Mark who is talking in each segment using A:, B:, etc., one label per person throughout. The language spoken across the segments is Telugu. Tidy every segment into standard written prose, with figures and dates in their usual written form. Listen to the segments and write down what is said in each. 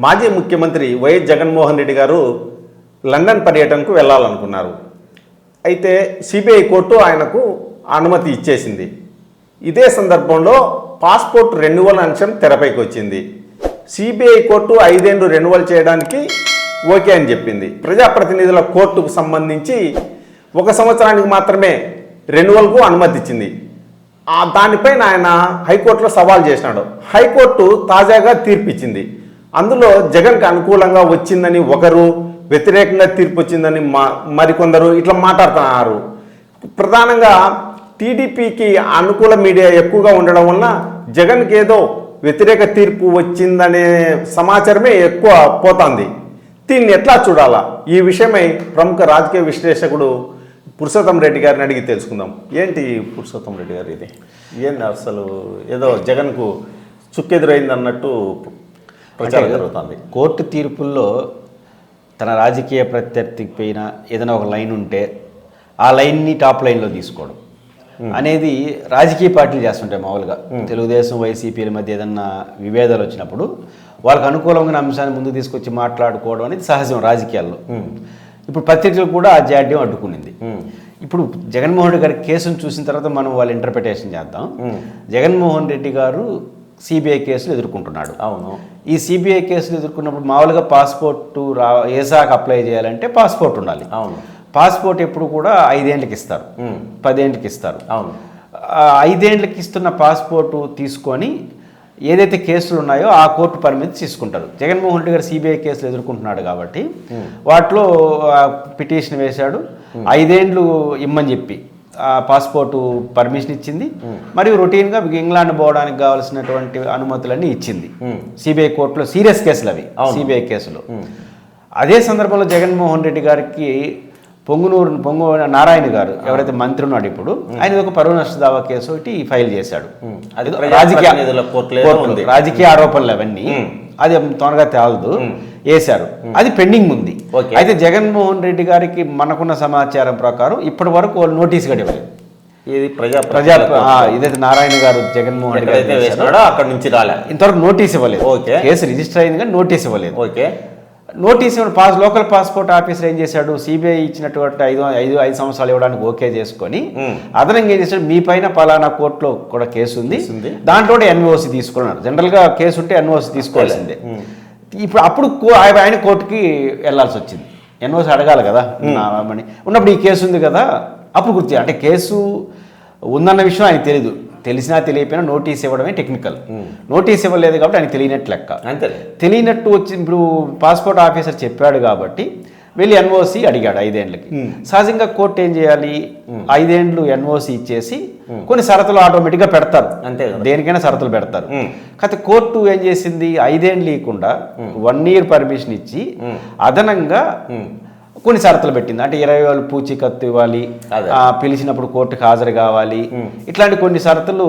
A: మాజీ ముఖ్యమంత్రి వైఎస్ జగన్మోహన్ రెడ్డి గారు లండన్ పర్యటనకు వెళ్ళాలనుకున్నారు. అయితే సిబిఐ కోర్టు ఆయనకు అనుమతి ఇచ్చేసింది. ఇదే సందర్భంలో పాస్పోర్ట్ రెన్యువల్ అంశం తెరపైకి వచ్చింది. సిబిఐ కోర్టు 5 ఏళ్ళు రెన్యువల్ చేయడానికి ఓకే అని చెప్పింది. ప్రజాప్రతినిధుల కోర్టుకు సంబంధించి 1 సంవత్సరానికి మాత్రమే రెన్యువల్కు అనుమతి ఇచ్చింది. దానిపైన ఆయన హైకోర్టులో సవాల్ చేసినాడు. హైకోర్టు తాజాగా తీర్పు ఇచ్చింది. అందులో జగన్కి అనుకూలంగా వచ్చిందని ఒకరు, వ్యతిరేకంగా తీర్పు వచ్చిందని మరికొందరు ఇట్లా మాట్లాడుతున్నారు. ప్రధానంగా టీడీపీకి అనుకూల మీడియా ఎక్కువగా ఉండడం వలన జగన్కి ఏదో వ్యతిరేక తీర్పు వచ్చిందనే సమాచారమే ఎక్కువ పోతుంది. దీన్ని ఎట్లా చూడాలా? ఈ విషయమై ప్రముఖ రాజకీయ విశ్లేషకుడు పురుషోత్తం రెడ్డి గారిని అడిగి తెలుసుకుందాం. ఏంటి పురుషోత్తం రెడ్డి గారు, ఇది ఏంటి అసలు ఏదో జగన్కు చుక్కెదురైంది అన్నట్టు ప్రచారం జరుగుతుంది.
B: కోర్టు తీర్పుల్లో తన రాజకీయ ప్రత్యర్థికి పైన ఏదైనా ఒక లైన్ ఉంటే ఆ లైన్ని టాప్ లైన్లో తీసుకోవడం అనేది రాజకీయ పార్టీలు చేస్తుంటాయి. మామూలుగా తెలుగుదేశం వైసీపీల మధ్య ఏదన్నా విభేదాలు వచ్చినప్పుడు వాళ్ళకు అనుకూలమైన అంశాన్ని ముందుకు తీసుకొచ్చి మాట్లాడుకోవడం అనేది సహజం రాజకీయాల్లో. ఇప్పుడు పత్రికలు కూడా ఆ జాడ్యం అడ్డుకునింది. ఇప్పుడు జగన్మోహన్ రెడ్డి గారి కేసును చూసిన తర్వాత మనం వాళ్ళ ఇంటర్ప్రిటేషన్ చేద్దాం. జగన్మోహన్ రెడ్డి గారు సిబిఐ కేసులు ఎదుర్కొంటున్నాడు.
A: అవును.
B: ఈ సిబిఐ కేసులు ఎదుర్కొన్నప్పుడు మామూలుగా పాస్పోర్టు ఏసాకు అప్లై చేయాలంటే పాస్పోర్ట్ ఉండాలి.
A: అవును.
B: పాస్పోర్ట్ ఎప్పుడు కూడా 5 ఏళ్ళకి ఇస్తారు, 10 ఏళ్ళకి ఇస్తారు.
A: అవును.
B: 5 ఏళ్ళకి ఇస్తున్న పాస్పోర్టు తీసుకొని ఏదైతే కేసులు ఉన్నాయో ఆ కోర్టు పరిమితి తీసుకుంటారు. జగన్మోహన్ రెడ్డి గారు సిబిఐ కేసులు ఎదుర్కొంటున్నాడు కాబట్టి వాటిలో పిటిషన్ వేశాడు. 5 ఏళ్ళు ఇమ్మని చెప్పి పాస్పోర్టు పర్మిషన్ ఇచ్చింది. మరియు రొటీన్గా ఇంగ్లాండ్ పోవడానికి కావాల్సినటువంటి అనుమతులన్నీ ఇచ్చింది సిబిఐ కోర్టులో. సీరియస్ కేసులు అవి, సిబిఐ కేసులు. అదే సందర్భంలో జగన్మోహన్ రెడ్డి గారికి పొంగు నారాయణ గారు ఎవరైతే మంత్రి ఉన్నాడు ఇప్పుడు, ఆయన ఒక పరువు నష్ట దావా కేసు ఒకటి ఫైల్ చేశాడు. రాజకీయ ఆరోపణలు అవన్నీ, అది త్వరగా తేలదు, వేశారు. అది పెండింగ్ ఉంది. అయితే జగన్మోహన్ రెడ్డి గారికి మనకున్న సమాచారం ప్రకారం ఇప్పటి వరకు వాళ్ళు నోటీస్ కూడా ఇవ్వలేదు.
A: ఇది
B: ఇదైతే నారాయణ గారు జగన్మోహన్ రెడ్డి గారు
A: అక్కడ నుంచి రాలే,
B: ఇంతవరకు నోటీస్ ఇవ్వలేదు. కేసు రిజిస్టర్ అయింది కానీ నోటీస్ ఇవ్వలేదు. నోటీస్ లోకల్ పాస్పోర్ట్ ఆఫీసర్ ఏం చేశాడు, సిబిఐ ఇచ్చినటువంటి 5 సంవత్సరాలు ఇవ్వడానికి ఓకే చేసుకొని అదనంగా ఏం చేశాడు, మీ పైన పలానా కోర్టులో కూడా కేసు ఉంది, దాంట్లో ఎన్ఓసి తీసుకున్నారు. జనరల్గా కేసు ఉంటే ఎన్ఓసి తీసుకోవాల్సిందే. ఇప్పుడు అప్పుడు ఆయన కోర్టుకి వెళ్లాల్సి వచ్చింది. ఎన్ఓసి అడగాలి కదా ఉన్నప్పుడు, ఈ కేసు ఉంది కదా అప్పుడు గుర్తు. అంటే కేసు ఉందన్న విషయం ఆయన తెలీదు, తెలిసినా తెలియకపోయినా నోటీస్ ఇవ్వడమే టెక్నికల్. నోటీస్ ఇవ్వలేదు కాబట్టి ఆయన తెలియనట్టు లెక్క. అంతే, తెలియనట్టు వచ్చి ఇప్పుడు పాస్పోర్ట్ ఆఫీసర్ చెప్పాడు కాబట్టి వెళ్ళి ఎన్ఓసి అడిగాడు 5 ఏళ్ళకి. సహజంగా కోర్టు ఏం చేయాలి, 5 ఏళ్ళు ఎన్ఓసి ఇచ్చేసి కొన్ని షరతులు ఆటోమేటిక్గా పెడతారు. అంతే, దేనికైనా షరతులు పెడతారు. కాకపోతే కోర్టు ఏం చేసింది, 5 ఏళ్ళు ఇవ్వకుండా 1 ఇయర్ పర్మిషన్ ఇచ్చి అదనంగా కొన్ని షరతులు పెట్టింది. అంటే 20,000 పూచీకత్తు ఇవ్వాలి, పిలిచినప్పుడు కోర్టుకు హాజరు కావాలి, ఇట్లాంటి కొన్ని షరతులు,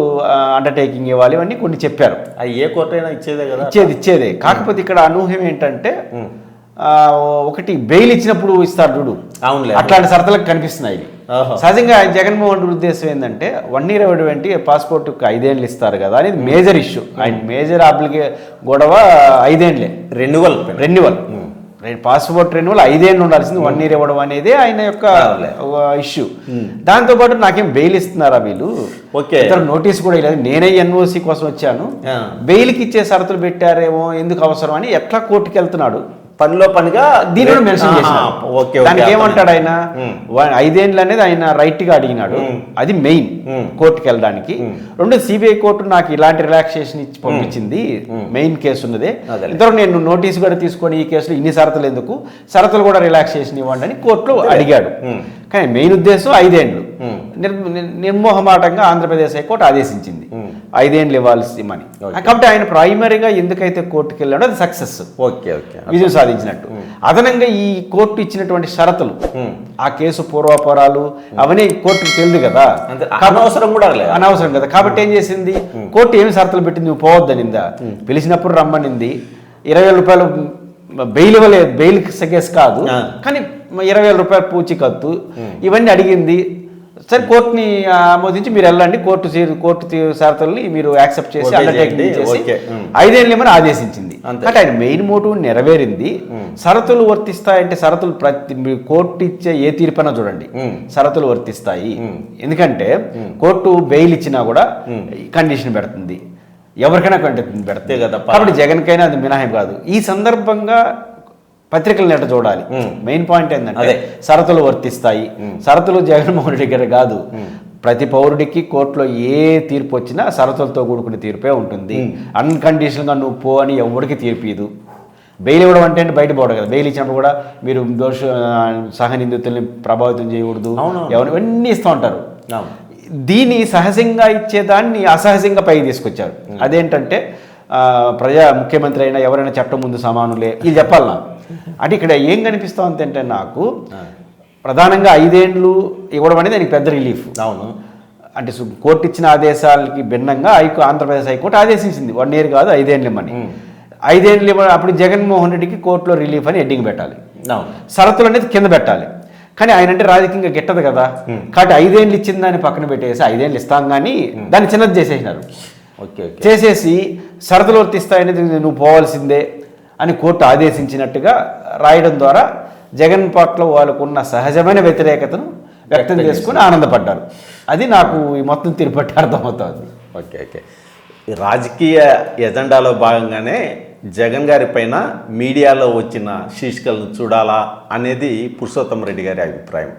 B: అండర్టేకింగ్ ఇవ్వాలి, ఇవన్నీ కొన్ని చెప్పారు.
A: ఏ కోర్టు అయినా ఇచ్చేదే కదా,
B: ఇచ్చేదే. కాకపోతే ఇక్కడ అనూహ్యం ఏంటంటే ఒకటి బెయిల్ ఇచ్చినప్పుడు ఇస్తారు చూడు, అట్లాంటి షరతులకు కనిపిస్తున్నాయి. సహజంగా జగన్మోహన్ రెడ్డి ఉద్దేశం ఏంటంటే 1 ఇయర్ ఇవ్వడం పాస్పోర్ట్కి 5 ఏళ్ళు ఇస్తారు కదా అనేది మేజర్ ఇష్యూ. ఆయన మేజర్ గొడవ 5 ఏళ్ళే రెన్యువల్ పాస్పోర్ట్ రెన్యువల్ 5 ఏళ్ళు ఉండాల్సింది, 1 ఇయర్ ఇవ్వడం అనేది ఆయన యొక్క ఇష్యూ. దాంతోపాటు నాకేం బెయిల్ ఇస్తున్నారా వీళ్ళు, ఇతర నోటీస్ కూడా లేదు, నేనే ఎన్ఓసి కోసం వచ్చాను, బెయిల్కి ఇచ్చే షరతులు పెట్టారేమో, ఎందుకు అవసరం అని ఎట్లా కోర్టుకి వెళ్తున్నాడు.
A: పనిలో పనిగా
B: దీనిలో మెన్షన్ చేసినాడు. దానికి ఏమంటాడు ఆయన, 5 ఏళ్ళు అనేది ఆయన రైట్ గా అడిగినాడు, అది మెయిన్ కోర్టుకి వెళ్ళడానికి. 2 సిబిఐ కోర్టు నాకు ఇలాంటి రిలాక్సేషన్ ఇచ్చి పంపించింది, మెయిన్ కేసు ఉన్నదే, ఇంతవరకు నేను నోటీసు కూడా తీసుకొని ఈ కేసులో ఇన్ని షరతులు ఎందుకు, షరతులు కూడా రిలాక్సేషన్ ఇవ్వండి అని కోర్టులో అడిగాడు. కానీ మెయిన్ ఉద్దేశం 5 ఏళ్ళు. నిర్మోహమాటంగా ఆంధ్రప్రదేశ్ హైకోర్టు ఆదేశించింది 5 ఏళ్ళు ఇవ్వాల్సిమని. కాబట్టి ఆయన ప్రైమరీగా ఎందుకైతే కోర్టుకు వెళ్ళాడో అది సక్సెస్, విజయం సాధించినట్టు. అదనంగా ఈ కోర్టు ఇచ్చినటువంటి షరతులు, ఆ కేసు పూర్వాపరాలు అవన్నీ కోర్టుకు తెలియదు కదా, అనవసరం కదా. కాబట్టి ఏం చేసింది కోర్టు, ఏమి షరతులు పెట్టింది, నువ్వు పోవద్దనిందా, పిలిచినప్పుడు రమ్మనింది, 20,000 రూపాయలు బెయిల్ ఇవ్వలేదు, బెయిల్ కేసు కాదు కానీ 20,000 రూపాయలు పూచీకత్తు ఇవన్నీ అడిగింది. సరే కోర్టుని ఆమోదించి మీరు వెళ్ళండి, కోర్టు షరతుల్ని మీరు యాక్సెప్ట్ చేసి అండర్టేకింగ్ చేసి 5 ఏళ్ళు ఏమని ఆదేశించింది. అంటే ఆయన మెయిన్ మోటివ్ నెరవేరింది. షరతులు వర్తిస్తాయంటే షరతులు కోర్టు ఇచ్చే ఏ తీర్పైనా చూడండి షరతులు వర్తిస్తాయి. ఎందుకంటే కోర్టు బెయిల్ ఇచ్చినా కూడా కండిషన్ పెడుతుంది, ఎవరికైనా కండిషన్ పెడితే కదా. కాబట్టి జగన్కైనా అది మినహాయింపు కాదు. ఈ సందర్భంగా పత్రికలు నెట చూడాలి. మెయిన్ పాయింట్ ఏంటంటే షరతులు వర్తిస్తాయి. షరతులు జగన్మోహన్ రెడ్డి గారు కాదు, ప్రతి పౌరుడికి కోర్టులో ఏ తీర్పు వచ్చినా షరతులతో కూడుకునే తీర్పే ఉంటుంది. అన్కండిషనల్గా నువ్వు పో అని ఎవరికి తీర్పు ఇదు. బెయిల్ ఇవ్వడం అంటే బయట పోవడం కదా. బెయిల్ ఇచ్చినప్పుడు కూడా మీరు సహనిందితుల్ని ప్రభావితం చేయకూడదు, ఎవరు ఇవన్నీ ఇస్తూ ఉంటారు. దీన్ని సహజంగా ఇచ్చేదాన్ని అసహజంగా పైకి తీసుకొచ్చారు. అదేంటంటే ముఖ్యమంత్రి అయినా ఎవరైనా చట్టం ముందు సమానులే ఇది చెప్పాలి నాకు. అంటే ఇక్కడ ఏం కనిపిస్తూ ఉందంటే నాకు ప్రధానంగా 5 ఏళ్ళు ఇవ్వడం అనేది దానికి పెద్ద రిలీఫ్.
A: అవును.
B: అంటే కోర్టు ఇచ్చిన ఆదేశాలకి భిన్నంగా ఆంధ్రప్రదేశ్ హైకోర్టు ఆదేశించింది 1 year కాదు 5 ఏళ్ళు ఇవ్వమని. 5 ఏళ్ళు ఇవ్వడం అప్పుడు జగన్మోహన్ రెడ్డికి కోర్టులో రిలీఫ్ అని హెడ్డింగ్ పెట్టాలి, షరతులు అనేది కింద పెట్టాలి. కానీ ఆయన అంటే రాజకీయంగా గిట్టదు కదా. కాబట్టి 5 ఏళ్ళు ఇచ్చిన దాన్ని పక్కన పెట్టేసి 5 ఏళ్ళు ఇస్తాం కానీ దాన్ని చిన్నది చేసేసినారు. చేసేసి షరతులు వర్తిస్తాయనేది నువ్వు పోవాల్సిందే అని కోర్టు ఆదేశించినట్టుగా రాయడం ద్వారా జగన్ పట్ల వాళ్ళకున్న సహజమైన వ్యతిరేకతను వ్యక్తం చేసుకుని ఆనందపడ్డారు. అది నాకు ఈ మొత్తం తిరుపతి అర్థమవుతుంది.
A: ఓకే. ఈ రాజకీయ ఎజెండాలో భాగంగానే జగన్ గారి పైన మీడియాలో వచ్చిన శీర్షికలను చూడాలా అనేది పురుషోత్తమ రెడ్డి గారి అభిప్రాయం.